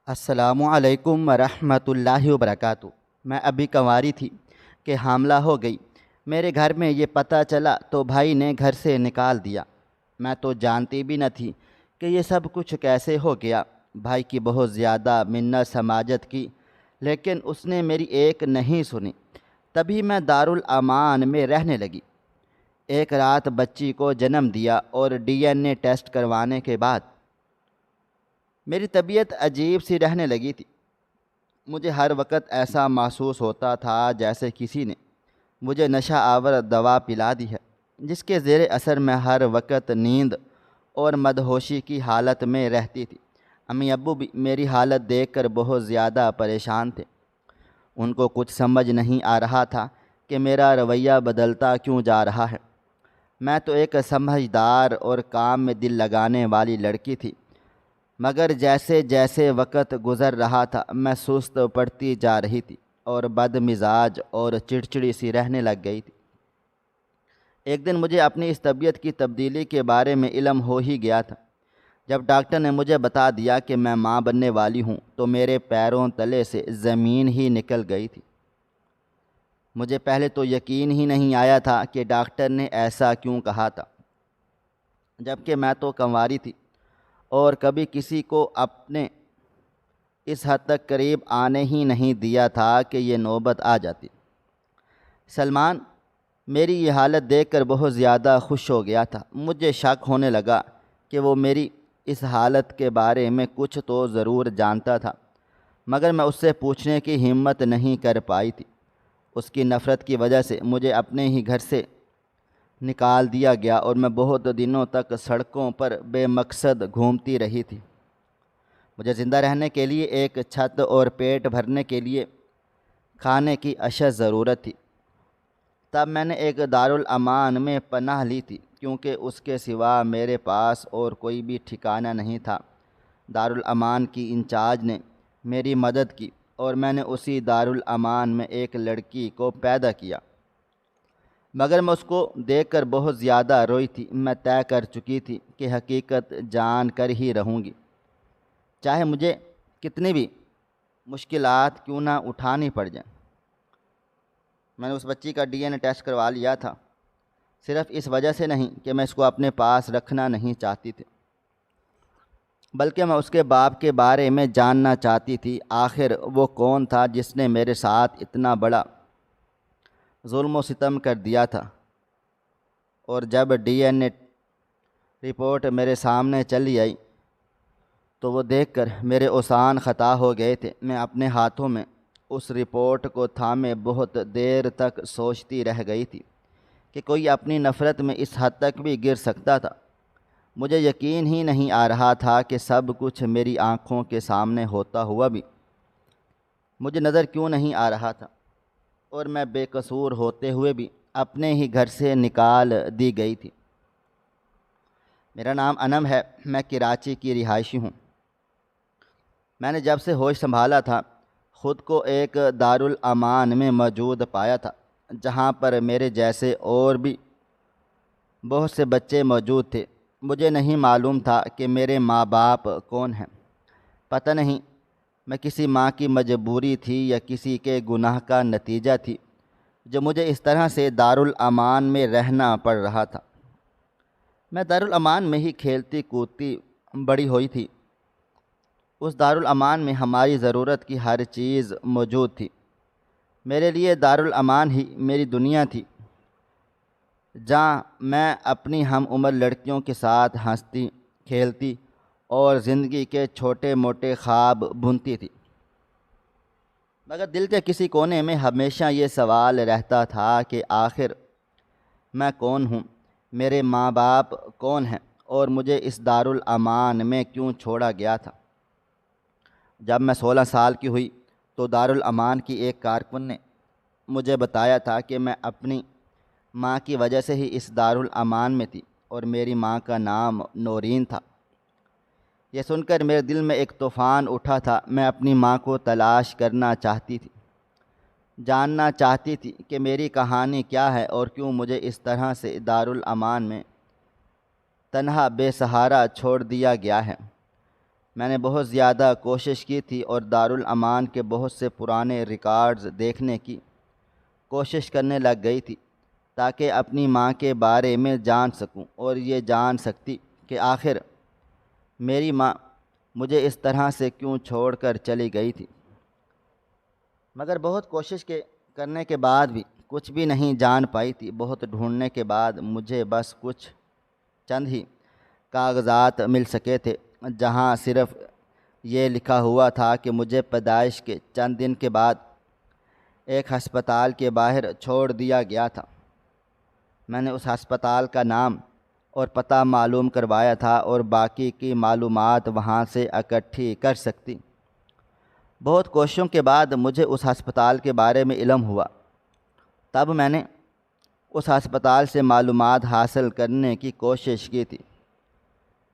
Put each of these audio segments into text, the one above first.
السلام علیکم ورحمۃ اللہ وبرکاتہ۔ میں ابھی کنواری تھی کہ حاملہ ہو گئی۔ میرے گھر میں یہ پتہ چلا تو بھائی نے گھر سے نکال دیا۔ میں تو جانتی بھی نہ تھی کہ یہ سب کچھ کیسے ہو گیا۔ بھائی کی بہت زیادہ منت سماجت کی، لیکن اس نے میری ایک نہیں سنی۔ تبھی میں دارالامان میں رہنے لگی۔ ایک رات بچی کو جنم دیا اور DNA ٹیسٹ کروانے کے بعد میری طبیعت عجیب سی رہنے لگی تھی۔ مجھے ہر وقت ایسا محسوس ہوتا تھا جیسے کسی نے مجھے نشہ آور دوا پلا دی ہے، جس کے زیر اثر میں ہر وقت نیند اور مدہوشی کی حالت میں رہتی تھی۔ امی ابو بھی میری حالت دیکھ کر بہت زیادہ پریشان تھے۔ ان کو کچھ سمجھ نہیں آ رہا تھا کہ میرا رویہ بدلتا کیوں جا رہا ہے۔ میں تو ایک سمجھدار اور کام میں دل لگانے والی لڑکی تھی، مگر جیسے جیسے وقت گزر رہا تھا میں سست پڑتی جا رہی تھی اور بد مزاج اور چڑچڑی سی رہنے لگ گئی تھی۔ ایک دن مجھے اپنی اس طبیعت کی تبدیلی کے بارے میں علم ہو ہی گیا تھا۔ جب ڈاکٹر نے مجھے بتا دیا کہ میں ماں بننے والی ہوں تو میرے پیروں تلے سے زمین ہی نکل گئی تھی۔ مجھے پہلے تو یقین ہی نہیں آیا تھا کہ ڈاکٹر نے ایسا کیوں کہا تھا، جبکہ میں تو کنواری تھی اور کبھی کسی کو اپنے اس حد تک قریب آنے ہی نہیں دیا تھا کہ یہ نوبت آ جاتی۔ سلمان میری یہ حالت دیکھ کر بہت زیادہ خوش ہو گیا تھا۔ مجھے شک ہونے لگا کہ وہ میری اس حالت کے بارے میں کچھ تو ضرور جانتا تھا، مگر میں اس سے پوچھنے کی ہمت نہیں کر پائی تھی۔ اس کی نفرت کی وجہ سے مجھے اپنے ہی گھر سے نکال دیا گیا اور میں بہت دنوں تک سڑکوں پر بے مقصد گھومتی رہی تھی۔ مجھے زندہ رہنے کے لیے ایک چھت اور پیٹ بھرنے کے لیے کھانے کی اشد ضرورت تھی۔ تب میں نے ایک دارالامان میں پناہ لی تھی، کیونکہ اس کے سوا میرے پاس اور کوئی بھی ٹھکانہ نہیں تھا۔ دارالامان کی انچارج نے میری مدد کی اور میں نے اسی دارالامان میں ایک لڑکی کو پیدا کیا، مگر میں اس کو دیکھ کر بہت زیادہ روئی تھی۔ میں طے کر چکی تھی کہ حقیقت جان کر ہی رہوں گی، چاہے مجھے کتنی بھی مشکلات کیوں نہ اٹھانی پڑ جائیں۔ میں نے اس بچی کا DNA ٹیسٹ کروا لیا تھا، صرف اس وجہ سے نہیں کہ میں اس کو اپنے پاس رکھنا نہیں چاہتی تھی، بلکہ میں اس کے باپ کے بارے میں جاننا چاہتی تھی۔ آخر وہ کون تھا جس نے میرے ساتھ اتنا بڑا ظلم و ستم کر دیا تھا؟ اور جب DNA رپورٹ میرے سامنے چلی آئی تو وہ دیکھ کر میرے اوسان خطا ہو گئے تھے۔ میں اپنے ہاتھوں میں اس رپورٹ کو تھامے بہت دیر تک سوچتی رہ گئی تھی کہ کوئی اپنی نفرت میں اس حد تک بھی گر سکتا تھا۔ مجھے یقین ہی نہیں آ رہا تھا کہ سب کچھ میری آنکھوں کے سامنے ہوتا ہوا بھی مجھے نظر کیوں نہیں آ رہا تھا، اور میں بے قصور ہوتے ہوئے بھی اپنے ہی گھر سے نکال دی گئی تھی۔ میرا نام انم ہے، میں کراچی کی رہائشی ہوں۔ میں نے جب سے ہوش سنبھالا تھا خود کو ایک دارالامان میں موجود پایا تھا، جہاں پر میرے جیسے اور بھی بہت سے بچے موجود تھے۔ مجھے نہیں معلوم تھا کہ میرے ماں باپ کون ہیں۔ پتہ نہیں میں کسی ماں کی مجبوری تھی یا کسی کے گناہ کا نتیجہ تھی جو مجھے اس طرح سے دارالامان میں رہنا پڑ رہا تھا۔ میں دارالامان میں ہی کھیلتی کودتی بڑی ہوئی تھی۔ اس دارالامان میں ہماری ضرورت کی ہر چیز موجود تھی۔ میرے لیے دارالامان ہی میری دنیا تھی، جہاں میں اپنی ہم عمر لڑکیوں کے ساتھ ہنستی کھیلتی اور زندگی کے چھوٹے موٹے خواب بنتی تھی۔ مگر دل کے کسی کونے میں ہمیشہ یہ سوال رہتا تھا کہ آخر میں کون ہوں، میرے ماں باپ کون ہیں، اور مجھے اس دارالامان میں کیوں چھوڑا گیا تھا۔ جب میں 16 سال کی ہوئی تو دارالامان کی ایک کارکن نے مجھے بتایا تھا کہ میں اپنی ماں کی وجہ سے ہی اس دارالامان میں تھی، اور میری ماں کا نام نورین تھا۔ یہ سن کر میرے دل میں ایک طوفان اٹھا تھا۔ میں اپنی ماں کو تلاش کرنا چاہتی تھی، جاننا چاہتی تھی کہ میری کہانی کیا ہے اور کیوں مجھے اس طرح سے دارالامان میں تنہا بے سہارا چھوڑ دیا گیا ہے۔ میں نے بہت زیادہ کوشش کی تھی اور دارالامان کے بہت سے پرانے ریکارڈز دیکھنے کی کوشش کرنے لگ گئی تھی تاکہ اپنی ماں کے بارے میں جان سکوں اور یہ جان سکتی کہ آخر میری ماں مجھے اس طرح سے کیوں چھوڑ کر چلی گئی تھی۔ مگر بہت کوشش کرنے کے بعد بھی کچھ بھی نہیں جان پائی تھی۔ بہت ڈھونڈنے کے بعد مجھے بس کچھ چند ہی کاغذات مل سکے تھے جہاں صرف یہ لکھا ہوا تھا کہ مجھے پیدائش کے چند دن کے بعد ایک ہسپتال کے باہر چھوڑ دیا گیا تھا۔ میں نے اس ہسپتال کا نام اور پتہ معلوم کروایا تھا اور باقی کی معلومات وہاں سے اکٹھی کر سکتی۔ بہت کوششوں کے بعد مجھے اس ہسپتال کے بارے میں علم ہوا۔ تب میں نے اس ہسپتال سے معلومات حاصل کرنے کی کوشش کی تھی،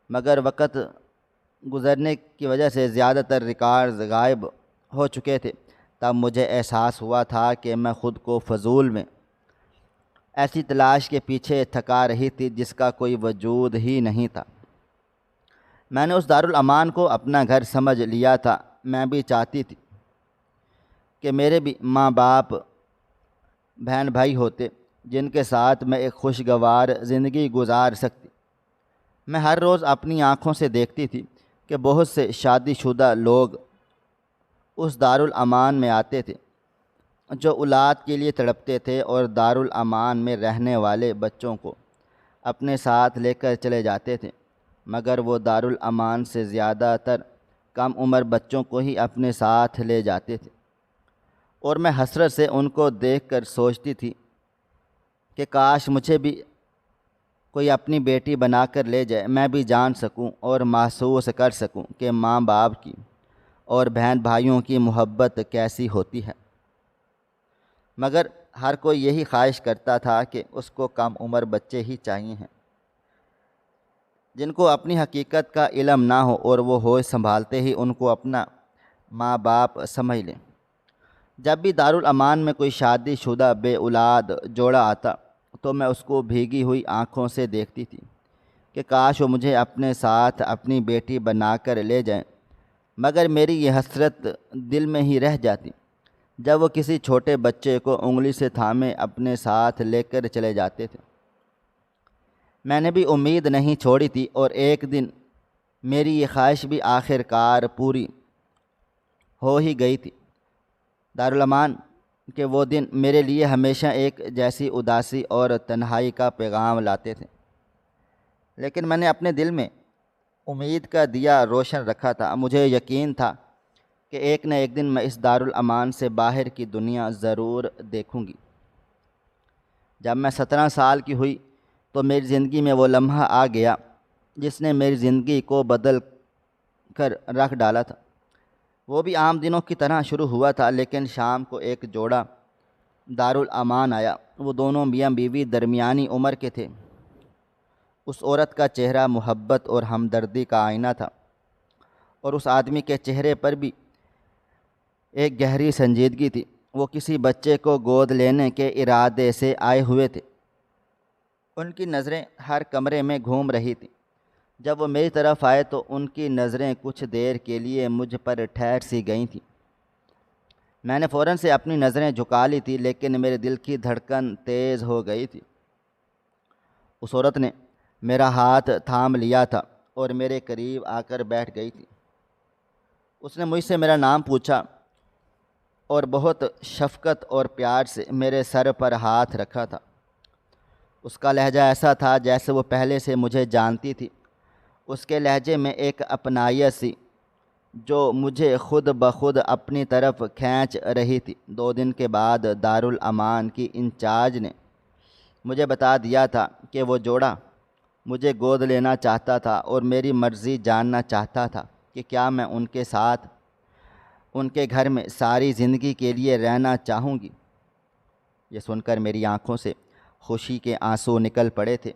مگر وقت گزرنے کی وجہ سے زیادہ تر ریکارڈز غائب ہو چکے تھے۔ تب مجھے احساس ہوا تھا کہ میں خود کو فضول میں ایسی تلاش کے پیچھے تھکا رہی تھی جس کا کوئی وجود ہی نہیں تھا۔ میں نے اس دارالامان کو اپنا گھر سمجھ لیا تھا۔ میں بھی چاہتی تھی کہ میرے بھی ماں باپ بہن بھائی ہوتے جن کے ساتھ میں ایک خوشگوار زندگی گزار سکتی۔ میں ہر روز اپنی آنکھوں سے دیکھتی تھی کہ بہت سے شادی شدہ لوگ اس دارالامان میں آتے تھے جو اولاد کے لیے تڑپتے تھے اور دارالامان میں رہنے والے بچوں کو اپنے ساتھ لے کر چلے جاتے تھے، مگر وہ دارالامان سے زیادہ تر کم عمر بچوں کو ہی اپنے ساتھ لے جاتے تھے، اور میں حسرت سے ان کو دیکھ کر سوچتی تھی کہ کاش مجھے بھی کوئی اپنی بیٹی بنا کر لے جائے، میں بھی جان سکوں اور محسوس کر سکوں کہ ماں باپ کی اور بہن بھائیوں کی محبت کیسی ہوتی ہے۔ مگر ہر کوئی یہی خواہش کرتا تھا کہ اس کو کم عمر بچے ہی چاہیے ہیں جن کو اپنی حقیقت کا علم نہ ہو اور وہ ہوش سنبھالتے ہی ان کو اپنا ماں باپ سمجھ لیں۔ جب بھی دارالامان میں کوئی شادی شدہ بے اولاد جوڑا آتا تو میں اس کو بھیگی ہوئی آنکھوں سے دیکھتی تھی کہ کاش وہ مجھے اپنے ساتھ اپنی بیٹی بنا کر لے جائیں، مگر میری یہ حسرت دل میں ہی رہ جاتی جب وہ کسی چھوٹے بچے کو انگلی سے تھامے اپنے ساتھ لے کر چلے جاتے تھے۔ میں نے بھی امید نہیں چھوڑی تھی اور ایک دن میری یہ خواہش بھی آخر کار پوری ہو ہی گئی تھی۔ دارالامان کے وہ دن میرے لیے ہمیشہ ایک جیسی اداسی اور تنہائی کا پیغام لاتے تھے، لیکن میں نے اپنے دل میں امید کا دیا روشن رکھا تھا۔ مجھے یقین تھا کہ ایک نہ ایک دن میں اس دارالامان سے باہر کی دنیا ضرور دیکھوں گی۔ جب میں 17 سال کی ہوئی تو میری زندگی میں وہ لمحہ آ گیا جس نے میری زندگی کو بدل کر رکھ ڈالا تھا۔ وہ بھی عام دنوں کی طرح شروع ہوا تھا، لیکن شام کو ایک جوڑا دارالامان آیا۔ وہ دونوں میاں بیوی درمیانی عمر کے تھے۔ اس عورت کا چہرہ محبت اور ہمدردی کا آئینہ تھا، اور اس آدمی کے چہرے پر بھی ایک گہری سنجیدگی تھی۔ وہ کسی بچے کو گود لینے کے ارادے سے آئے ہوئے تھے۔ ان کی نظریں ہر کمرے میں گھوم رہی تھیں۔ جب وہ میری طرف آئے تو ان کی نظریں کچھ دیر کے لیے مجھ پر ٹھہر سی گئی تھیں۔ میں نے فوراً سے اپنی نظریں جھکا لی تھی، لیکن میرے دل کی دھڑکن تیز ہو گئی تھی۔ اس عورت نے میرا ہاتھ تھام لیا تھا اور میرے قریب آ کر بیٹھ گئی تھی۔ اس نے مجھ سے میرا نام پوچھا اور بہت شفقت اور پیار سے میرے سر پر ہاتھ رکھا تھا۔ اس کا لہجہ ایسا تھا جیسے وہ پہلے سے مجھے جانتی تھی۔ اس کے لہجے میں ایک اپنائیت سی جو مجھے خود بخود اپنی طرف کھینچ رہی تھی۔ 2 دن کے بعد دارالامان کی انچارج نے مجھے بتا دیا تھا کہ وہ جوڑا مجھے گود لینا چاہتا تھا اور میری مرضی جاننا چاہتا تھا کہ کیا میں ان کے ساتھ ان کے گھر میں ساری زندگی کے لیے رہنا چاہوں گی۔ یہ سن کر میری آنکھوں سے خوشی کے آنسو نکل پڑے تھے۔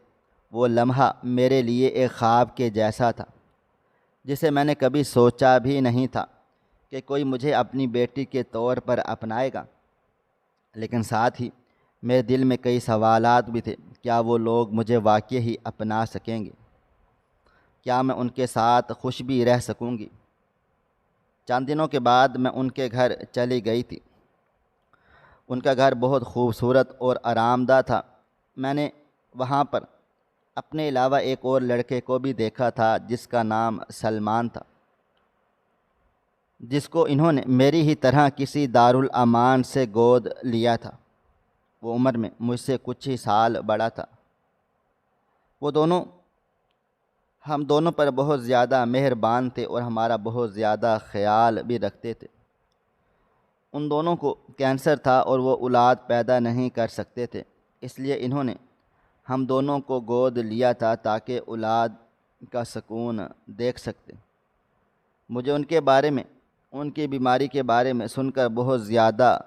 وہ لمحہ میرے لیے ایک خواب کے جیسا تھا جسے میں نے کبھی سوچا بھی نہیں تھا کہ کوئی مجھے اپنی بیٹی کے طور پر اپنائے گا، لیکن ساتھ ہی میرے دل میں کئی سوالات بھی تھے۔ کیا وہ لوگ مجھے واقعی ہی اپنا سکیں گے؟ کیا میں ان کے ساتھ خوش بھی رہ سکوں گی؟ چند دنوں کے بعد میں ان کے گھر چلی گئی تھی۔ ان کا گھر بہت خوبصورت اور آرام دہ تھا۔ میں نے وہاں پر اپنے علاوہ ایک اور لڑکے کو بھی دیکھا تھا جس کا نام سلمان تھا، جس کو انہوں نے میری ہی طرح کسی دارالامان سے گود لیا تھا۔ وہ عمر میں مجھ سے کچھ ہی سال بڑا تھا۔ وہ دونوں ہم دونوں پر بہت زیادہ مہربان تھے اور ہمارا بہت زیادہ خیال بھی رکھتے تھے۔ ان دونوں کو کینسر تھا اور وہ اولاد پیدا نہیں کر سکتے تھے، اس لیے انہوں نے ہم دونوں کو گود لیا تھا تاکہ اولاد کا سکون دیکھ سکتے۔ مجھے ان کے بارے میں، ان کی بیماری کے بارے میں سن کر بہت زیادہ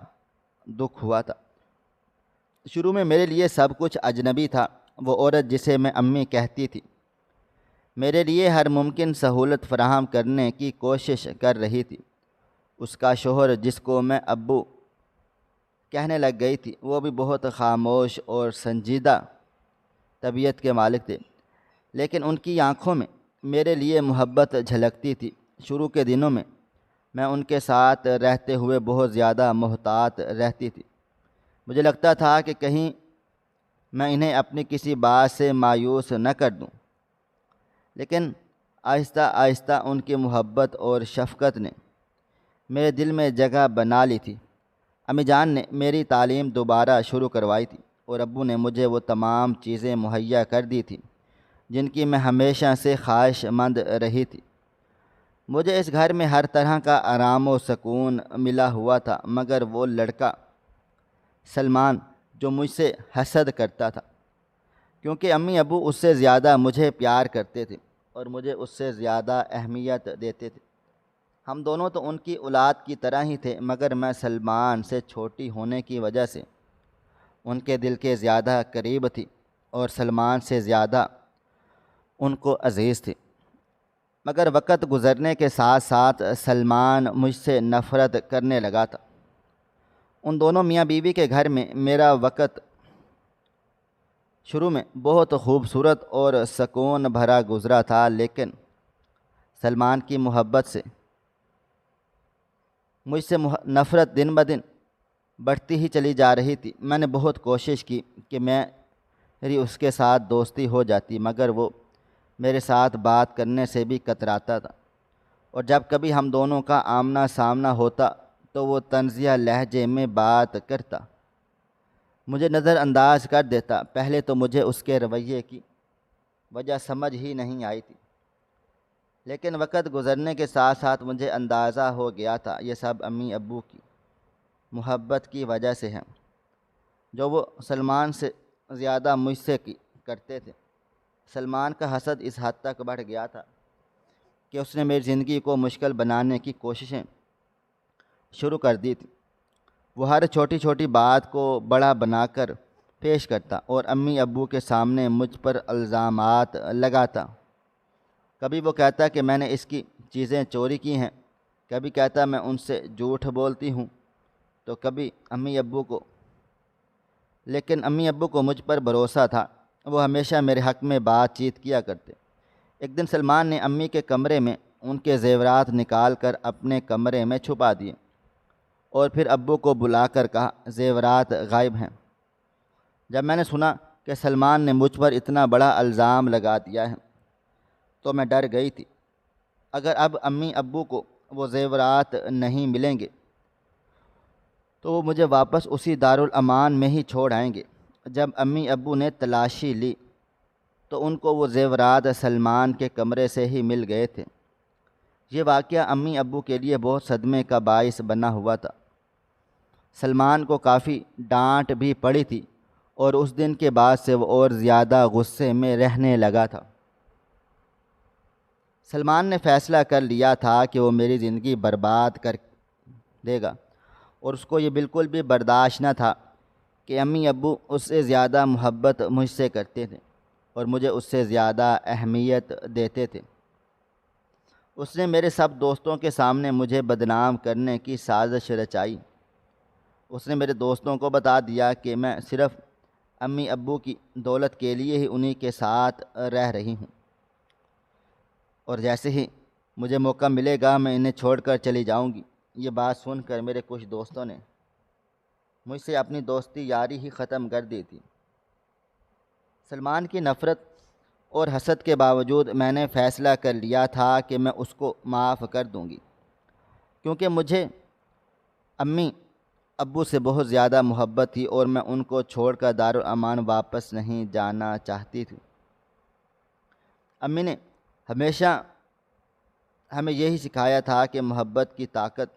دکھ ہوا تھا۔ شروع میں میرے لیے سب کچھ اجنبی تھا۔ وہ عورت جسے میں امی کہتی تھی میرے لیے ہر ممکن سہولت فراہم کرنے کی کوشش کر رہی تھی۔ اس کا شوہر جس کو میں ابو کہنے لگ گئی تھی، وہ بھی بہت خاموش اور سنجیدہ طبیعت کے مالک تھے، لیکن ان کی آنکھوں میں میرے لیے محبت جھلکتی تھی۔ شروع کے دنوں میں ان کے ساتھ رہتے ہوئے بہت زیادہ محتاط رہتی تھی۔ مجھے لگتا تھا کہ کہیں میں انہیں اپنی کسی بات سے مایوس نہ کر دوں، لیکن آہستہ آہستہ ان کی محبت اور شفقت نے میرے دل میں جگہ بنا لی تھی۔ امی جان نے میری تعلیم دوبارہ شروع کروائی تھی اور ابو نے مجھے وہ تمام چیزیں مہیا کر دی تھیں جن کی میں ہمیشہ سے خواہش مند رہی تھی۔ مجھے اس گھر میں ہر طرح کا آرام و سکون ملا ہوا تھا، مگر وہ لڑکا سلمان جو مجھ سے حسد کرتا تھا، کیونکہ امی ابو اس سے زیادہ مجھے پیار کرتے تھے اور مجھے اس سے زیادہ اہمیت دیتے تھے۔ ہم دونوں تو ان کی اولاد کی طرح ہی تھے، مگر میں سلمان سے چھوٹی ہونے کی وجہ سے ان کے دل کے زیادہ قریب تھی اور سلمان سے زیادہ ان کو عزیز تھی۔ مگر وقت گزرنے کے ساتھ ساتھ سلمان مجھ سے نفرت کرنے لگا تھا۔ ان دونوں میاں بیوی کے گھر میں میرا وقت شروع میں بہت خوبصورت اور سکون بھرا گزرا تھا، لیکن سلمان کی محبت سے مجھ سے نفرت دن بدن بڑھتی ہی چلی جا رہی تھی۔ میں نے بہت کوشش کی کہ میری اس کے ساتھ دوستی ہو جاتی، مگر وہ میرے ساتھ بات کرنے سے بھی کتراتا تھا، اور جب کبھی ہم دونوں کا آمنا سامنا ہوتا تو وہ طنزیہ لہجے میں بات کرتا، مجھے نظر انداز کر دیتا۔ پہلے تو مجھے اس کے رویے کی وجہ سمجھ ہی نہیں آئی تھی، لیکن وقت گزرنے کے ساتھ ساتھ مجھے اندازہ ہو گیا تھا یہ سب امی ابو کی محبت کی وجہ سے ہے، جو وہ سلمان سے زیادہ مجھ سے کرتے تھے۔ سلمان کا حسد اس حد تک بڑھ گیا تھا کہ اس نے میری زندگی کو مشکل بنانے کی کوششیں شروع کر دی تھیں۔ وہ ہر چھوٹی چھوٹی بات کو بڑا بنا کر پیش کرتا اور امی ابو کے سامنے مجھ پر الزامات لگاتا۔ کبھی وہ کہتا کہ میں نے اس کی چیزیں چوری کی ہیں، کبھی کہتا میں ان سے جھوٹ بولتی ہوں، تو کبھی لیکن امی ابو کو مجھ پر بھروسہ تھا، وہ ہمیشہ میرے حق میں بات چیت کیا کرتے۔ ایک دن سلمان نے امی کے کمرے میں ان کے زیورات نکال کر اپنے کمرے میں چھپا دیے اور پھر ابو کو بلا کر کہا زیورات غائب ہیں۔ جب میں نے سنا کہ سلمان نے مجھ پر اتنا بڑا الزام لگا دیا ہے تو میں ڈر گئی تھی۔ اگر اب امی ابو کو وہ زیورات نہیں ملیں گے تو وہ مجھے واپس اسی دارالامان میں ہی چھوڑ آئیں گے۔ جب امی ابو نے تلاشی لی تو ان کو وہ زیورات سلمان کے کمرے سے ہی مل گئے تھے۔ یہ واقعہ امی ابو کے لیے بہت صدمے کا باعث بنا ہوا تھا۔ سلمان کو کافی ڈانٹ بھی پڑی تھی اور اس دن کے بعد سے وہ اور زیادہ غصے میں رہنے لگا تھا۔ سلمان نے فیصلہ کر لیا تھا کہ وہ میری زندگی برباد کر دے گا، اور اس کو یہ بالکل بھی برداشت نہ تھا کہ امی ابو اس سے زیادہ محبت مجھ سے کرتے تھے اور مجھے اس سے زیادہ اہمیت دیتے تھے۔ اس نے میرے سب دوستوں کے سامنے مجھے بدنام کرنے کی سازش رچائی۔ اس نے میرے دوستوں کو بتا دیا کہ میں صرف امی ابو کی دولت کے لیے ہی انہی کے ساتھ رہ رہی ہوں۔ اور جیسے ہی مجھے موقع ملے گا میں انہیں چھوڑ کر چلی جاؤں گی۔ یہ بات سن کر میرے کچھ دوستوں نے مجھ سے اپنی دوستی یاری ہی ختم کر دی تھی۔ سلمان کی نفرت اور حسد کے باوجود میں نے فیصلہ کر لیا تھا کہ میں اس کو معاف کر دوں گی، کیونکہ مجھے امی ابو سے بہت زیادہ محبت تھی اور میں ان کو چھوڑ کر دارالامان واپس نہیں جانا چاہتی تھی۔ امی نے ہمیشہ ہمیں یہی سکھایا تھا کہ محبت کی طاقت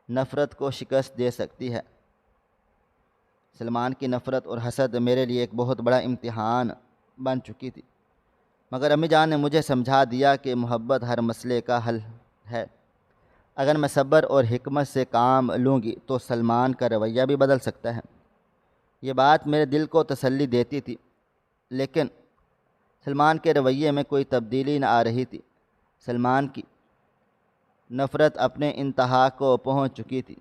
نفرت کو شکست دے سکتی ہے۔ سلمان کی نفرت اور حسد میرے لیے ایک بہت بڑا امتحان بن چکی تھی، مگر امی جان نے مجھے سمجھا دیا کہ محبت ہر مسئلے کا حل ہے۔ اگر میں صبر اور حکمت سے کام لوں گی تو سلمان کا رویہ بھی بدل سکتا ہے۔ یہ بات میرے دل کو تسلی دیتی تھی، لیکن سلمان کے رویے میں کوئی تبدیلی نہ آ رہی تھی۔ سلمان کی نفرت اپنے انتہا کو پہنچ چکی تھی۔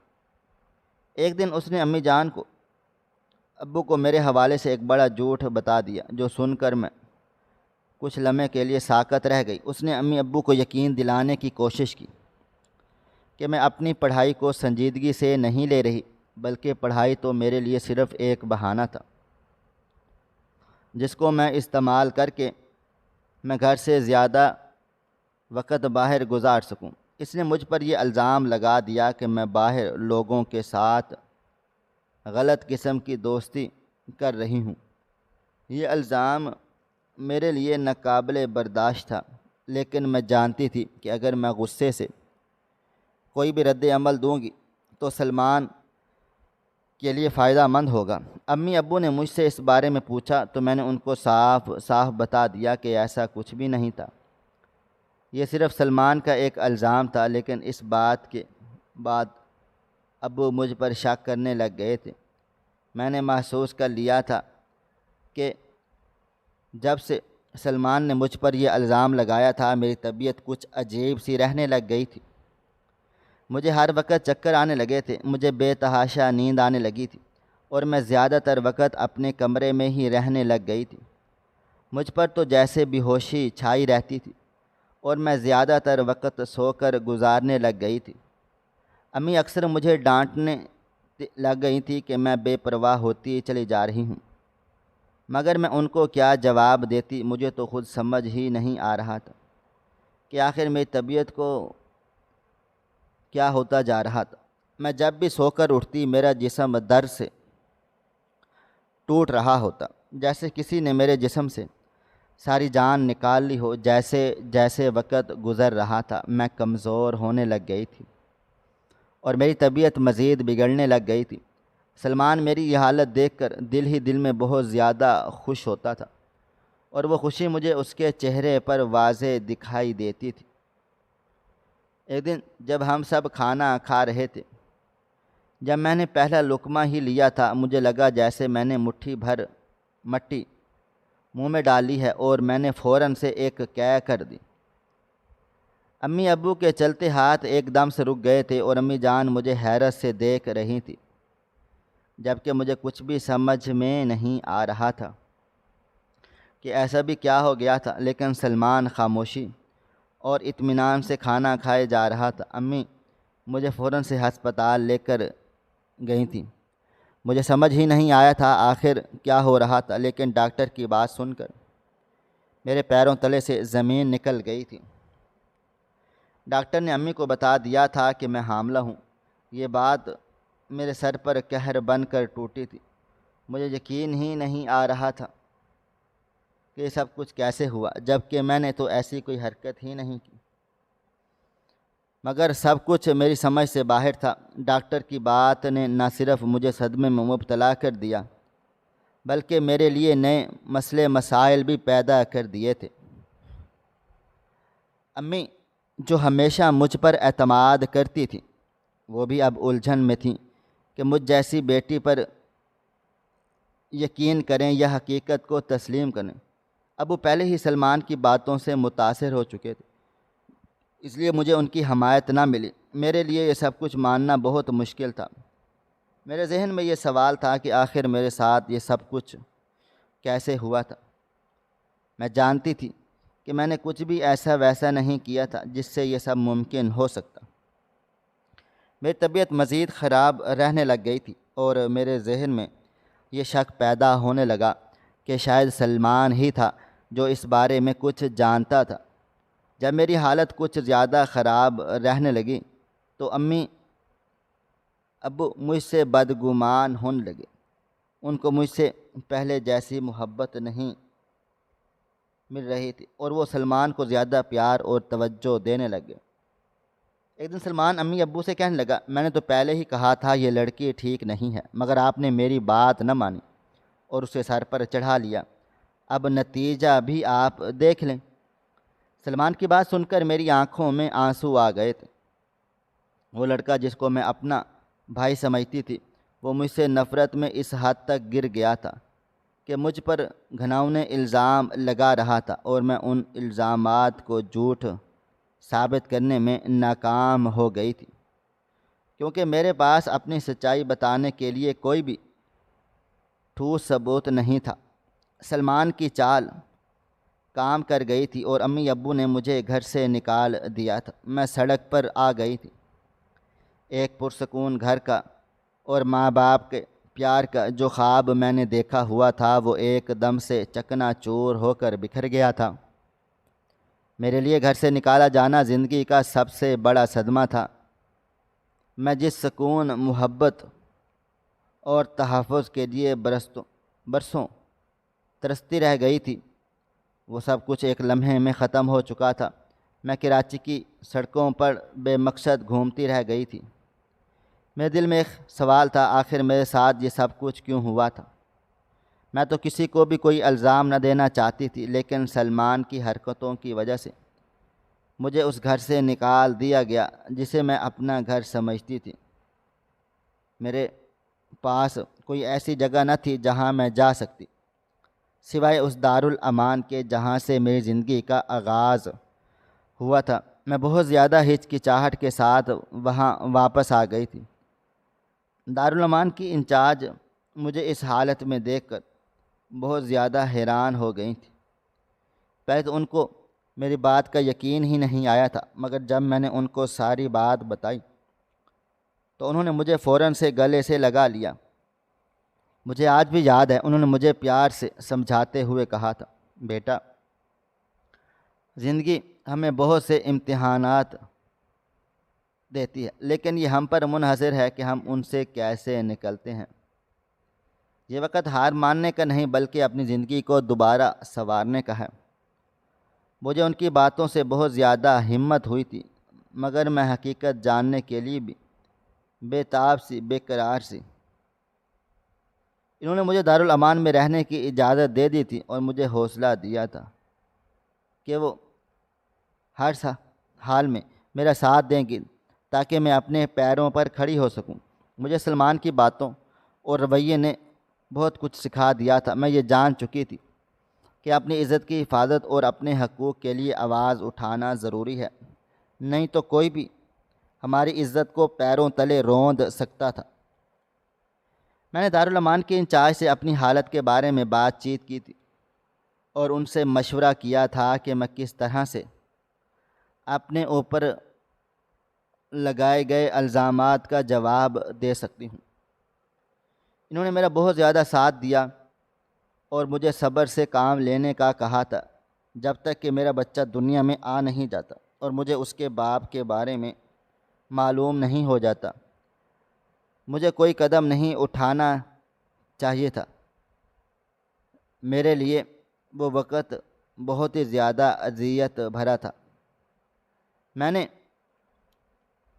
ایک دن اس نے امی جان کو ابو کو میرے حوالے سے ایک بڑا جھوٹ بتا دیا، جو سن کر میں کچھ لمحے کے لیے ساکت رہ گئی۔ اس نے امی ابو کو یقین دلانے کی کوشش کی کہ میں اپنی پڑھائی کو سنجیدگی سے نہیں لے رہی، بلکہ پڑھائی تو میرے لیے صرف ایک بہانہ تھا جس کو میں استعمال کر کے میں گھر سے زیادہ وقت باہر گزار سکوں۔ اس نے مجھ پر یہ الزام لگا دیا کہ میں باہر لوگوں کے ساتھ غلط قسم کی دوستی کر رہی ہوں۔ یہ الزام میرے لیے ناقابل برداشت تھا، لیکن میں جانتی تھی کہ اگر میں غصے سے کوئی بھی رد عمل دوں گی تو سلمان کے لیے فائدہ مند ہوگا۔ امی ابو نے مجھ سے اس بارے میں پوچھا تو میں نے ان کو صاف صاف بتا دیا کہ ایسا کچھ بھی نہیں تھا، یہ صرف سلمان کا ایک الزام تھا۔ لیکن اس بات کے بعد ابو مجھ پر شک کرنے لگ گئے تھے۔ میں نے محسوس کر لیا تھا کہ جب سے سلمان نے مجھ پر یہ الزام لگایا تھا میری طبیعت کچھ عجیب سی رہنے لگ گئی تھی۔ مجھے ہر وقت چکر آنے لگے تھے، مجھے بے تحاشا نیند آنے لگی تھی اور میں زیادہ تر وقت اپنے کمرے میں ہی رہنے لگ گئی تھی۔ مجھ پر تو جیسے بے ہوشی چھائی رہتی تھی اور میں زیادہ تر وقت سو کر گزارنے لگ گئی تھی۔ امی اکثر مجھے ڈانٹنے لگ گئی تھی کہ میں بے پرواہ ہوتی چلی جا رہی ہوں، مگر میں ان کو کیا جواب دیتی مجھے تو خود سمجھ ہی نہیں آ رہا تھا کہ آخر میری طبیعت کو کیا ہوتا جا رہا تھا۔ میں جب بھی سو کر اٹھتی میرا جسم درد سے ٹوٹ رہا ہوتا، جیسے کسی نے میرے جسم سے ساری جان نکال لی ہو۔ جیسے جیسے وقت گزر رہا تھا میں کمزور ہونے لگ گئی تھی اور میری طبیعت مزید بگڑنے لگ گئی تھی۔ سلمان میری یہ حالت دیکھ کر دل ہی دل میں بہت زیادہ خوش ہوتا تھا اور وہ خوشی مجھے اس کے چہرے پر واضح دکھائی دیتی تھی۔ ایک دن جب ہم سب کھانا کھا رہے تھے، جب میں نے پہلا لقمہ ہی لیا تھا مجھے لگا جیسے میں نے مٹھی بھر مٹی منہ میں ڈالی ہے اور میں نے فوراً سے ایک کیع کر دی۔ امی ابو کے چلتے ہاتھ ایک دم سے رک گئے تھے اور امی جان مجھے حیرت سے دیکھ رہی تھی، جبکہ مجھے کچھ بھی سمجھ میں نہیں آ رہا تھا کہ ایسا بھی کیا ہو گیا تھا۔ لیکن سلمان خاموشی اور اطمینان سے کھانا کھائے جا رہا تھا۔ امی مجھے فوراً سے ہسپتال لے کر گئی تھیں۔ مجھے سمجھ ہی نہیں آیا تھا آخر کیا ہو رہا تھا، لیکن ڈاکٹر کی بات سن کر میرے پیروں تلے سے زمین نکل گئی تھی۔ ڈاکٹر نے امی کو بتا دیا تھا کہ میں حاملہ ہوں۔ یہ بات میرے سر پر قہر بن کر ٹوٹی تھی۔ مجھے یقین ہی نہیں آ رہا تھا کہ یہ سب کچھ کیسے ہوا، جبکہ میں نے تو ایسی کوئی حرکت ہی نہیں کی، مگر سب کچھ میری سمجھ سے باہر تھا۔ ڈاکٹر کی بات نے نہ صرف مجھے صدمے میں مبتلا کر دیا بلکہ میرے لیے نئے مسئلے مسائل بھی پیدا کر دیے تھے۔ امی جو ہمیشہ مجھ پر اعتماد کرتی تھی وہ بھی اب الجھن میں تھیں کہ مجھ جیسی بیٹی پر یقین کریں یا حقیقت کو تسلیم کریں۔ ابو پہلے ہی سلمان کی باتوں سے متاثر ہو چکے تھے، اس لیے مجھے ان کی حمایت نہ ملی۔ میرے لیے یہ سب کچھ ماننا بہت مشکل تھا۔ میرے ذہن میں یہ سوال تھا کہ آخر میرے ساتھ یہ سب کچھ کیسے ہوا تھا۔ میں جانتی تھی کہ میں نے کچھ بھی ایسا ویسا نہیں کیا تھا جس سے یہ سب ممکن ہو سکتا۔ میری طبیعت مزید خراب رہنے لگ گئی تھی اور میرے ذہن میں یہ شک پیدا ہونے لگا کہ شاید سلمان ہی تھا جو اس بارے میں کچھ جانتا تھا۔ جب میری حالت کچھ زیادہ خراب رہنے لگی تو امی ابو مجھ سے بدگمان ہونے لگے۔ ان کو مجھ سے پہلے جیسی محبت نہیں مل رہی تھی اور وہ سلمان کو زیادہ پیار اور توجہ دینے لگے۔ ایک دن سلمان امی ابو سے کہنے لگا، میں نے تو پہلے ہی کہا تھا یہ لڑکی ٹھیک نہیں ہے، مگر آپ نے میری بات نہ مانی اور اسے سر پر چڑھا لیا۔ اب نتیجہ بھی آپ دیکھ لیں۔ سلمان کی بات سن کر میری آنکھوں میں آنسو آ گئے تھے۔ وہ لڑکا جس کو میں اپنا بھائی سمجھتی تھی وہ مجھ سے نفرت میں اس حد تک گر گیا تھا کہ مجھ پر گھناؤنے الزام لگا رہا تھا اور میں ان الزامات کو جھوٹ ثابت کرنے میں ناکام ہو گئی تھی، کیونکہ میرے پاس اپنی سچائی بتانے کے لیے کوئی بھی ٹھوس ثبوت نہیں تھا۔ سلمان کی چال کام کر گئی تھی اور امی ابو نے مجھے گھر سے نکال دیا تھا۔ میں سڑک پر آ گئی تھی۔ ایک پرسکون گھر کا اور ماں باپ کے پیار کا جو خواب میں نے دیکھا ہوا تھا وہ ایک دم سے چکنا چور ہو کر بکھر گیا تھا۔ میرے لیے گھر سے نکالا جانا زندگی کا سب سے بڑا صدمہ تھا۔ میں جس سکون، محبت اور تحفظ کے لیے برسوں ترستی رہ گئی تھی وہ سب کچھ ایک لمحے میں ختم ہو چکا تھا۔ میں کراچی کی سڑکوں پر بے مقصد گھومتی رہ گئی تھی۔ میرے دل میں ایک سوال تھا، آخر میرے ساتھ یہ سب کچھ کیوں ہوا تھا؟ میں تو کسی کو بھی کوئی الزام نہ دینا چاہتی تھی، لیکن سلمان کی حرکتوں کی وجہ سے مجھے اس گھر سے نکال دیا گیا جسے میں اپنا گھر سمجھتی تھی۔ میرے پاس کوئی ایسی جگہ نہ تھی جہاں میں جا سکتی سوائے اس دارالامان کے جہاں سے میری زندگی کا آغاز ہوا تھا۔ میں بہت زیادہ ہچکچاہٹ کے ساتھ وہاں واپس آ گئی تھی۔ دارالامان کی انچارج مجھے اس حالت میں دیکھ کر بہت زیادہ حیران ہو گئی تھی۔ پہلے تو ان کو میری بات کا یقین ہی نہیں آیا تھا، مگر جب میں نے ان کو ساری بات بتائی تو انہوں نے مجھے فوراً سے گلے سے لگا لیا۔ مجھے آج بھی یاد ہے انہوں نے مجھے پیار سے سمجھاتے ہوئے کہا تھا، بیٹا زندگی ہمیں بہت سے امتحانات دیتی ہے، لیکن یہ ہم پر منحصر ہے کہ ہم ان سے کیسے نکلتے ہیں۔ یہ وقت ہار ماننے کا نہیں بلکہ اپنی زندگی کو دوبارہ سنوارنے کا ہے۔ مجھے ان کی باتوں سے بہت زیادہ ہمت ہوئی تھی، مگر میں حقیقت جاننے کے لیے بھی بے تاب سی، بے قرار سی۔ انہوں نے مجھے دارالامان میں رہنے کی اجازت دے دی تھی اور مجھے حوصلہ دیا تھا کہ وہ ہر حال میں میرا ساتھ دیں گی تاکہ میں اپنے پیروں پر کھڑی ہو سکوں۔ مجھے سلمان کی باتوں اور رویے نے بہت کچھ سکھا دیا تھا۔ میں یہ جان چکی تھی کہ اپنی عزت کی حفاظت اور اپنے حقوق کے لیے آواز اٹھانا ضروری ہے، نہیں تو کوئی بھی ہماری عزت کو پیروں تلے روند سکتا تھا۔ میں نے دارالامان کے انچارج سے اپنی حالت کے بارے میں بات چیت کی تھی اور ان سے مشورہ کیا تھا کہ میں کس طرح سے اپنے اوپر لگائے گئے الزامات کا جواب دے سکتی ہوں۔ انہوں نے میرا بہت زیادہ ساتھ دیا اور مجھے صبر سے کام لینے کا کہا تھا جب تک کہ میرا بچہ دنیا میں آ نہیں جاتا اور مجھے اس کے باپ کے بارے میں معلوم نہیں ہو جاتا۔ مجھے کوئی قدم نہیں اٹھانا چاہیے تھا۔ میرے لیے وہ وقت بہت ہی زیادہ اذیت بھرا تھا۔ میں نے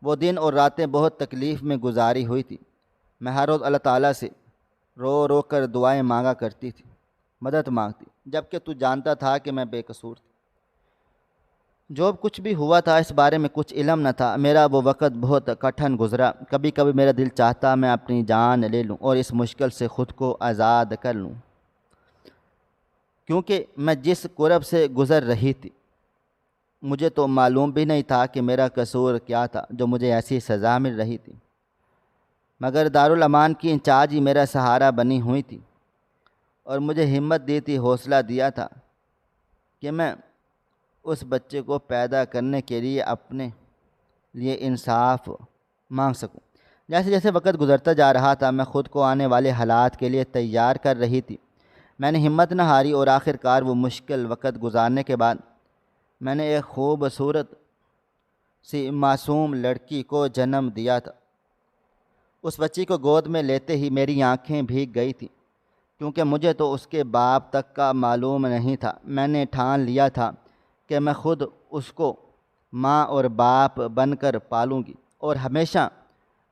وہ دن اور راتیں بہت تکلیف میں گزاری ہوئی تھی۔ میں ہر روز اللہ تعالیٰ سے رو رو کر دعائیں مانگا کرتی تھی، مدد مانگتی، جبکہ تو جانتا تھا کہ میں بے قصور تھی۔ جو کچھ بھی ہوا تھا اس بارے میں کچھ علم نہ تھا۔ میرا وہ وقت بہت کٹھن گزرا۔ کبھی کبھی میرا دل چاہتا میں اپنی جان لے لوں اور اس مشکل سے خود کو آزاد کر لوں، کیونکہ میں جس کرب سے گزر رہی تھی مجھے تو معلوم بھی نہیں تھا کہ میرا قصور کیا تھا جو مجھے ایسی سزا مل رہی تھی۔ مگر دارالامان کی انچارج ہی میرا سہارا بنی ہوئی تھی اور مجھے ہمت دی تھی، حوصلہ دیا تھا کہ میں اس بچے کو پیدا کرنے کے لیے اپنے لیے انصاف مانگ سکوں۔ جیسے جیسے وقت گزرتا جا رہا تھا میں خود کو آنے والے حالات کے لیے تیار کر رہی تھی۔ میں نے ہمت نہ ہاری اور آخر کار وہ مشکل وقت گزارنے کے بعد میں نے ایک خوبصورت سی معصوم لڑکی کو جنم دیا تھا۔ اس بچی کو گود میں لیتے ہی میری آنکھیں بھیگ گئی تھیں، کیونکہ مجھے تو اس کے باپ تک کا معلوم نہیں تھا۔ میں نے ٹھان لیا تھا کہ میں خود اس کو ماں اور باپ بن کر پالوں گی اور ہمیشہ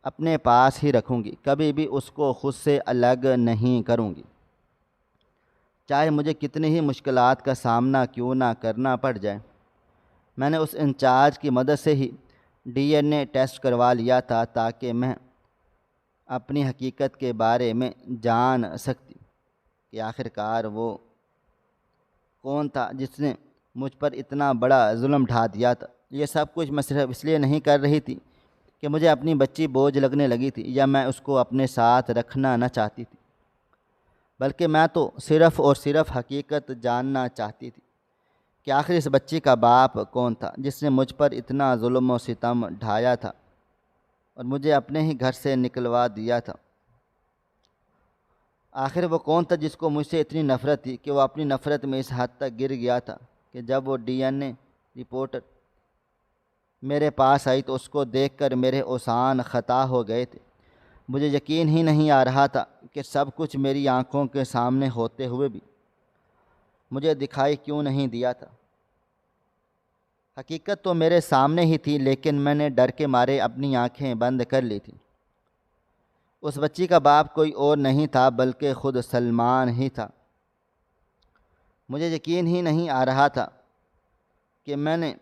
اپنے پاس ہی رکھوں گی، کبھی بھی اس کو خود سے الگ نہیں کروں گی، چاہے مجھے کتنی ہی مشکلات کا سامنا کیوں نہ کرنا پڑ جائے۔ میں نے اس انچارج کی مدد سے ہی DNA ٹیسٹ کروا لیا تھا تاکہ میں اپنی حقیقت کے بارے میں جان سکتی کہ آخر کار وہ کون تھا جس نے مجھ پر اتنا بڑا ظلم ڈھا دیا تھا۔ یہ سب کچھ میں صرف اس لیے نہیں کر رہی تھی کہ مجھے اپنی بچی بوجھ لگنے لگی تھی یا میں اس کو اپنے ساتھ رکھنا نہ چاہتی تھی، بلکہ میں تو صرف اور صرف حقیقت جاننا چاہتی تھی کہ آخر اس بچی کا باپ کون تھا جس نے مجھ پر اتنا ظلم و ستم ڈھایا تھا اور مجھے اپنے ہی گھر سے نکلوا دیا تھا۔ آخر وہ کون تھا جس کو مجھ سے اتنی نفرت تھی کہ وہ اپنی نفرت میں اس حد تک گر گیا تھا کہ جب وہ DNA رپورٹ میرے پاس آئی تو اس کو دیکھ کر میرے اوسان خطا ہو گئے تھے۔ مجھے یقین ہی نہیں آ رہا تھا کہ سب کچھ میری آنکھوں کے سامنے ہوتے ہوئے بھی مجھے دکھائی کیوں نہیں دیا تھا۔ حقیقت تو میرے سامنے ہی تھی، لیکن میں نے ڈر کے مارے اپنی آنکھیں بند کر لی تھیں۔ اس بچی کا باپ کوئی اور نہیں تھا بلکہ خود سلمان ہی تھا۔ مجھے یقین ہی نہیں آ رہا تھا کہ میں نے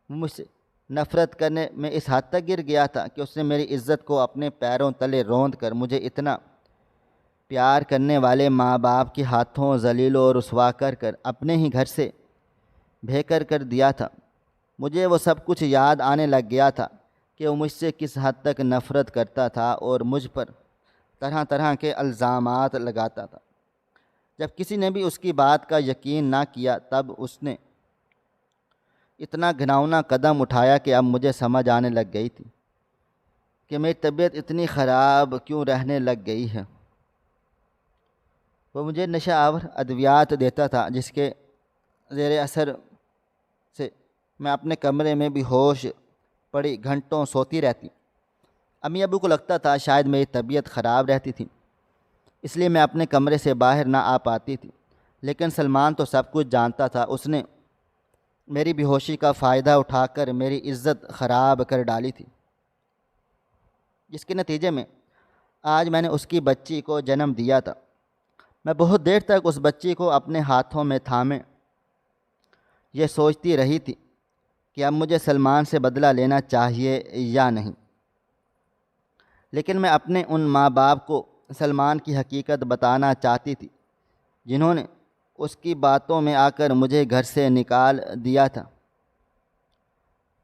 مجھ سے نفرت کرنے میں اس حد تک گر گیا تھا کہ اس نے میری عزت کو اپنے پیروں تلے روند کر مجھے اتنا پیار کرنے والے ماں باپ کے ہاتھوں ذلیل و رسوا کر اپنے ہی گھر سے بے گھر کر دیا تھا۔ مجھے وہ سب کچھ یاد آنے لگ گیا تھا کہ وہ مجھ سے کس حد تک نفرت کرتا تھا اور مجھ پر طرح طرح کے الزامات لگاتا تھا۔ جب کسی نے بھی اس کی بات کا یقین نہ کیا تب اس نے اتنا گھناؤنا قدم اٹھایا کہ اب مجھے سمجھ آنے لگ گئی تھی کہ میری طبیعت اتنی خراب کیوں رہنے لگ گئی ہے۔ وہ مجھے نشہ آور ادویات دیتا تھا جس کے زیر اثر سے میں اپنے کمرے میں بھی ہوش پڑی گھنٹوں سوتی رہتی۔ امی ابو کو لگتا تھا شاید میری طبیعت خراب رہتی تھی، اس لیے میں اپنے کمرے سے باہر نہ آ پاتی تھی، لیکن سلمان تو سب کچھ جانتا تھا۔ اس نے میری بے ہوشی کا فائدہ اٹھا کر میری عزت خراب کر ڈالی تھی، جس کے نتیجے میں آج میں نے اس کی بچی کو جنم دیا تھا۔ میں بہت دیر تک اس بچی کو اپنے ہاتھوں میں تھامے یہ سوچتی رہی تھی کہ اب مجھے سلمان سے بدلہ لینا چاہیے یا نہیں، لیکن میں اپنے ان ماں باپ کو سلمان کی حقیقت بتانا چاہتی تھی جنہوں نے اس کی باتوں میں آ کر مجھے گھر سے نکال دیا تھا۔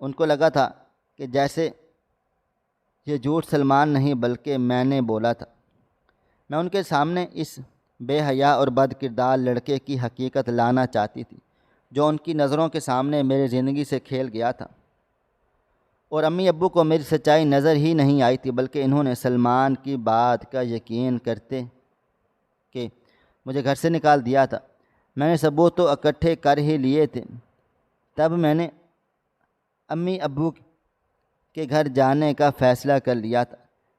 ان کو لگا تھا کہ جیسے یہ جھوٹ سلمان نہیں بلکہ میں نے بولا تھا۔ میں ان کے سامنے اس بے حیا اور بد کردار لڑکے کی حقیقت لانا چاہتی تھی جو ان کی نظروں کے سامنے میری زندگی سے کھیل گیا تھا، اور امی ابو کو میری سچائی نظر ہی نہیں آئی تھی، بلکہ انہوں نے سلمان کی بات کا یقین کرتے کہ مجھے گھر سے نکال دیا تھا۔ میں نے ثبوت تو اکٹھے کر ہی لیے تھے، تب میں نے امی ابو کے گھر جانے کا فیصلہ کر لیا تھا۔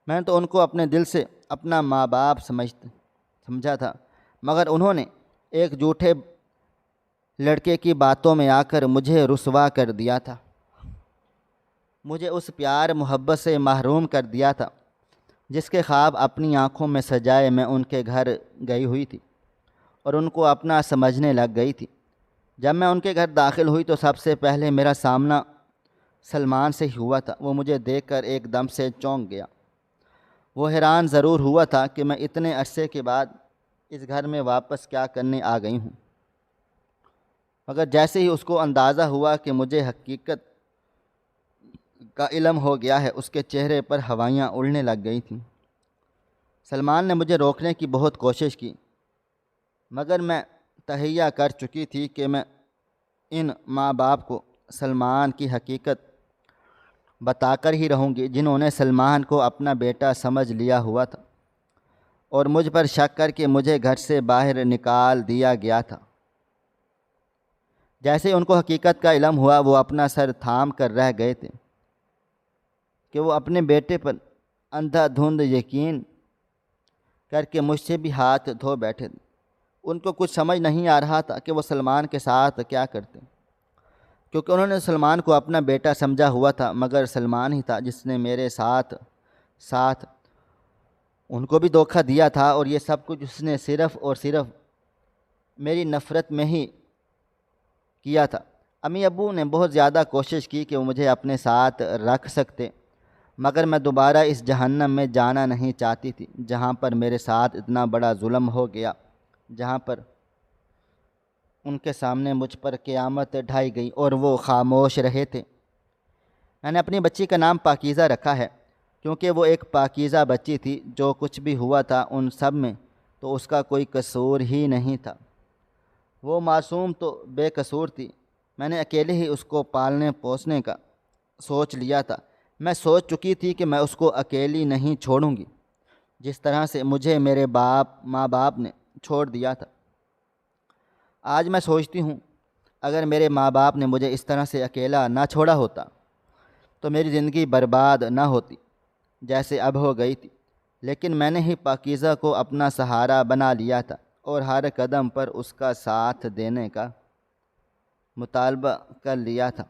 میں نے تو ان کو اپنے دل سے اپنا ماں باپ سمجھا تھا، مگر انہوں نے ایک جھوٹے لڑکے کی باتوں میں آ کر مجھے رسوا کر دیا تھا، مجھے اس پیار محبت سے محروم کر دیا تھا جس کے خواب اپنی آنکھوں میں سجائے میں ان کے گھر گئی ہوئی تھی اور ان کو اپنا سمجھنے لگ گئی تھی۔ جب میں ان کے گھر داخل ہوئی تو سب سے پہلے میرا سامنا سلمان سے ہی ہوا تھا۔ وہ مجھے دیکھ کر ایک دم سے چونک گیا۔ وہ حیران ضرور ہوا تھا کہ میں اتنے عرصے کے بعد اس گھر میں واپس کیا کرنے آ گئی ہوں، مگر جیسے ہی اس کو اندازہ ہوا کہ مجھے حقیقت کا علم ہو گیا ہے اس کے چہرے پر ہوائیاں اڑنے لگ گئی تھیں۔ سلمان نے مجھے روکنے کی بہت کوشش کی، مگر میں تہیہ کر چکی تھی کہ میں ان ماں باپ کو سلمان کی حقیقت بتا کر ہی رہوں گی جنہوں نے سلمان کو اپنا بیٹا سمجھ لیا ہوا تھا اور مجھ پر شک کر کے مجھے گھر سے باہر نکال دیا گیا تھا۔ جیسے ان کو حقیقت کا علم ہوا وہ اپنا سر تھام کر رہ گئے تھے کہ وہ اپنے بیٹے پر اندھا دھند یقین کر کے مجھ سے بھی ہاتھ دھو بیٹھے تھے۔ ان کو کچھ سمجھ نہیں آ رہا تھا کہ وہ سلمان کے ساتھ کیا کرتے، کیونکہ انہوں نے سلمان کو اپنا بیٹا سمجھا ہوا تھا، مگر سلمان ہی تھا جس نے میرے ساتھ ان کو بھی دھوکہ دیا تھا، اور یہ سب کچھ اس نے صرف اور صرف میری نفرت میں ہی کیا تھا۔ امی ابو نے بہت زیادہ کوشش کی کہ وہ مجھے اپنے ساتھ رکھ سکتے، مگر میں دوبارہ اس جہنم میں جانا نہیں چاہتی تھی جہاں پر میرے ساتھ اتنا بڑا ظلم ہو گیا، جہاں پر ان کے سامنے مجھ پر قیامت ڈھائی گئی اور وہ خاموش رہے تھے۔ میں نے اپنی بچی کا نام پاکیزہ رکھا ہے کیونکہ وہ ایک پاکیزہ بچی تھی، جو کچھ بھی ہوا تھا ان سب میں تو اس کا کوئی قصور ہی نہیں تھا۔ وہ معصوم تو بے قصور تھی، میں نے اکیلے ہی اس کو پالنے پوسنے کا سوچ لیا تھا۔ میں سوچ چکی تھی کہ میں اس کو اکیلی نہیں چھوڑوں گی جس طرح سے مجھے میرے ماں باپ نے چھوڑ دیا تھا۔ آج میں سوچتی ہوں اگر میرے ماں باپ نے مجھے اس طرح سے اکیلا نہ چھوڑا ہوتا تو میری زندگی برباد نہ ہوتی جیسے اب ہو گئی تھی، لیکن میں نے ہی پاکیزہ کو اپنا سہارا بنا لیا تھا اور ہر قدم پر اس کا ساتھ دینے کا مطالبہ کر لیا تھا۔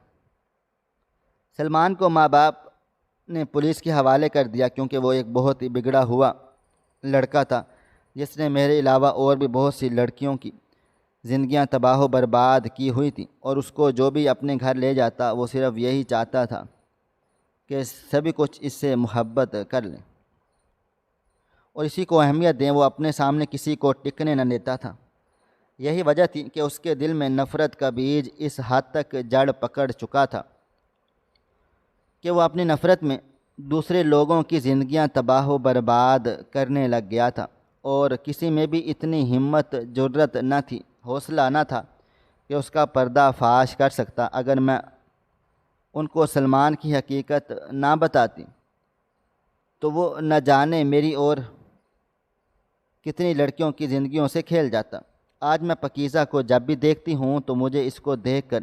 سلمان کو ماں باپ نے پولیس کے حوالے کر دیا کیونکہ وہ ایک بہت ہی بگڑا ہوا لڑکا تھا جس نے میرے علاوہ اور بھی بہت سی لڑکیوں کی زندگیاں تباہ و برباد کی ہوئی تھیں، اور اس کو جو بھی اپنے گھر لے جاتا وہ صرف یہی چاہتا تھا کہ سبھی کچھ اس سے محبت کر لیں اور اسی کو اہمیت دیں۔ وہ اپنے سامنے کسی کو ٹکنے نہ دیتا تھا۔ یہی وجہ تھی کہ اس کے دل میں نفرت کا بیج اس حد تک جڑ پکڑ چکا تھا کہ وہ اپنی نفرت میں دوسرے لوگوں کی زندگیاں تباہ و برباد کرنے لگ گیا تھا، اور کسی میں بھی اتنی ہمت جرأت نہ تھی، حوصلہ نہ تھا کہ اس کا پردہ فاش کر سکتا۔ اگر میں ان کو سلمان کی حقیقت نہ بتاتی تو وہ نہ جانے میری اور کتنی لڑکیوں کی زندگیوں سے کھیل جاتا۔ آج میں پاکیزہ کو جب بھی دیکھتی ہوں تو مجھے اس کو دیکھ کر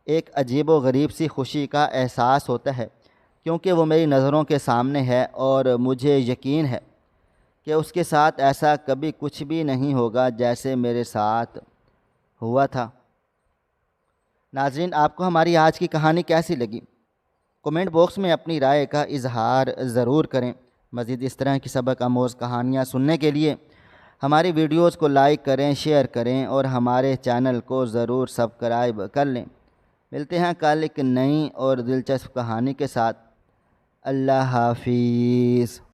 ایک عجیب و غریب سی خوشی کا احساس ہوتا ہے، کیونکہ وہ میری نظروں کے سامنے ہے اور مجھے یقین ہے کہ اس کے ساتھ ایسا کبھی کچھ بھی نہیں ہوگا جیسے میرے ساتھ ہوا تھا۔ ناظرین، آپ کو ہماری آج کی کہانی کیسی لگی؟ کومنٹ باکس میں اپنی رائے کا اظہار ضرور کریں۔ مزید اس طرح کی سبق آموز کہانیاں سننے کے لیے ہماری ویڈیوز کو لائک کریں، شیئر کریں اور ہمارے چینل کو ضرور سبسکرائب کر لیں۔ ملتے ہیں کل ایک نئی اور دلچسپ کہانی کے ساتھ۔ اللہ حافظ۔